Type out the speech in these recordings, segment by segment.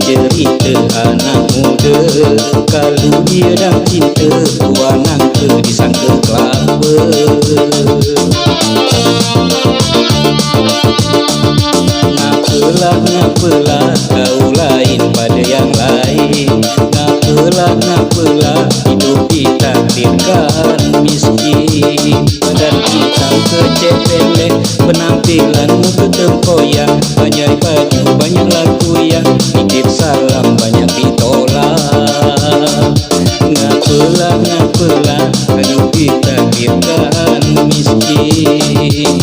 Cerita anak muda, kalau dia dah cinta, tua nangka disangka kelapa. Ngapalah kau lain pada yang lain. Ngapalah hidup ditakdirkan miskin. Badan kita kecepelek, penampilanmu ketempoyak. Banyak baju, banyak lagu yang titip salam, banyak ditolak. Ngapalah hidup ditakdirkan miskin.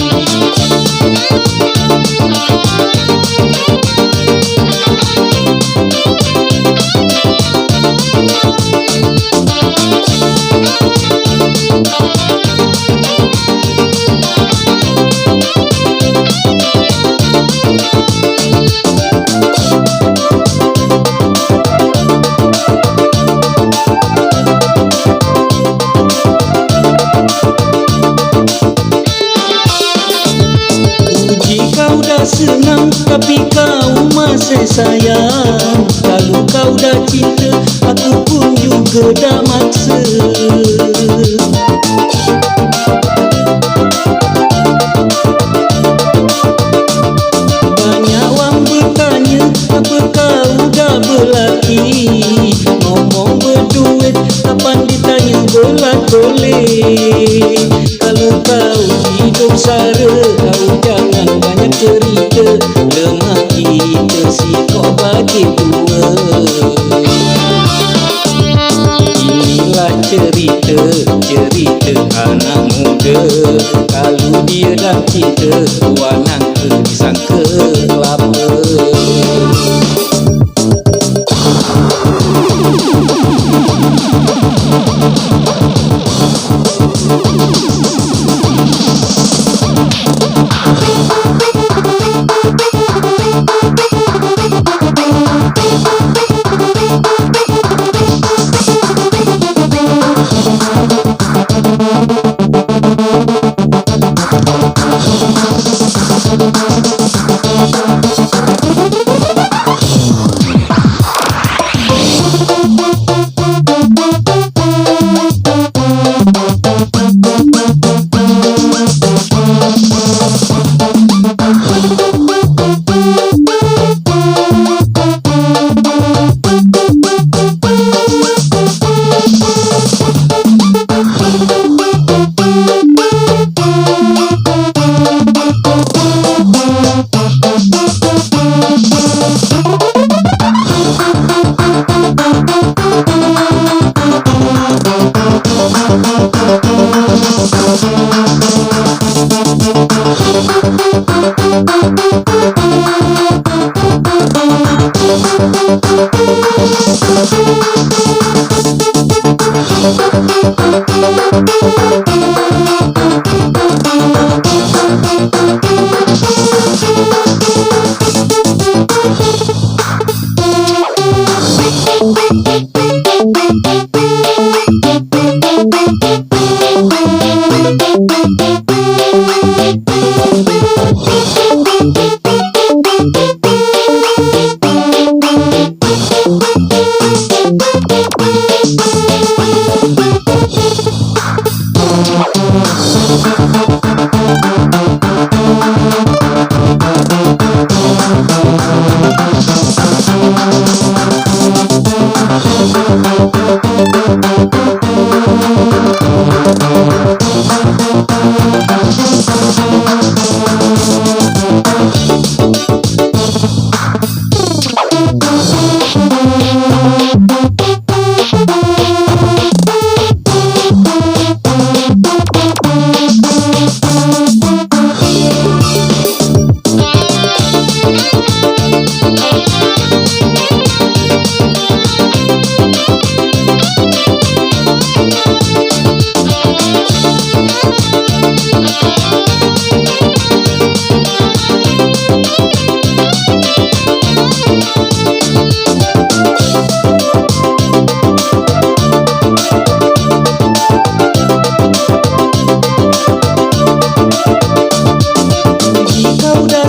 Senang tapi kau masih sayang. Kalau kau dah cinta, aku pun juga dah maksa. Banyak orang bertanya, apa kau dah berlaki? Ngomong berduit, kapan ditanya berlakolik? Kalau kau hidup sara, kau jangan banyak cerita. Lemah kita sikap bagi dua. Inilah cerita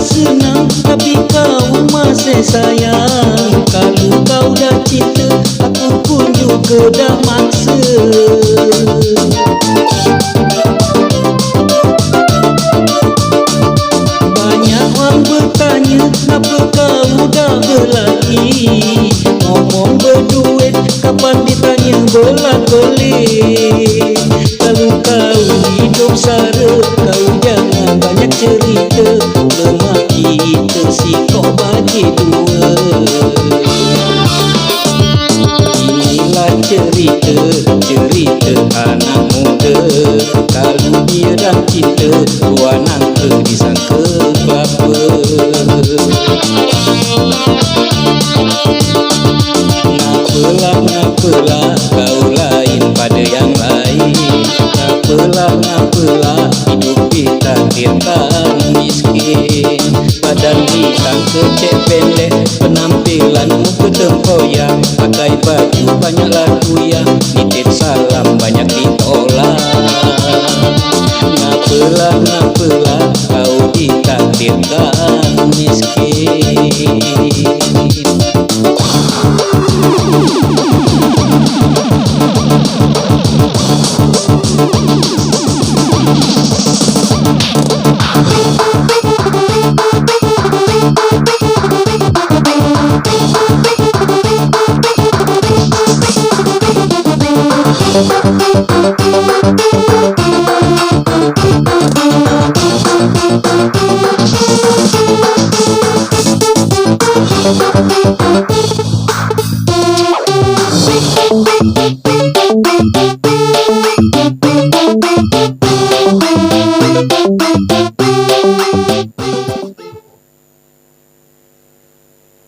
senang tapi kau masih sayang. Kalau kau dah cinta, aku pun juga dah maksa. Banyak orang bertanya, kenapa kau dah berlaki? Ngomong berduit, kapan ditanya belak-belik? Kalau kau hidup sara, kau jangan banyak cerita. Lemah kita sikok bagi dua. Inilah cerita anak muda. Kalau dia dah cinta, dua nangka disangka kelapa. Ngapalah kau lain pada yang lain. Ngapalah hidup ditakdirkan miskin. Badan hitam kecek pendek, penampilan muka tempoyak. Pakai baju banyaklah kuyang, nitip salam banyak ditolak. Ngapalah kau ditakdirkan miskin. Thank you.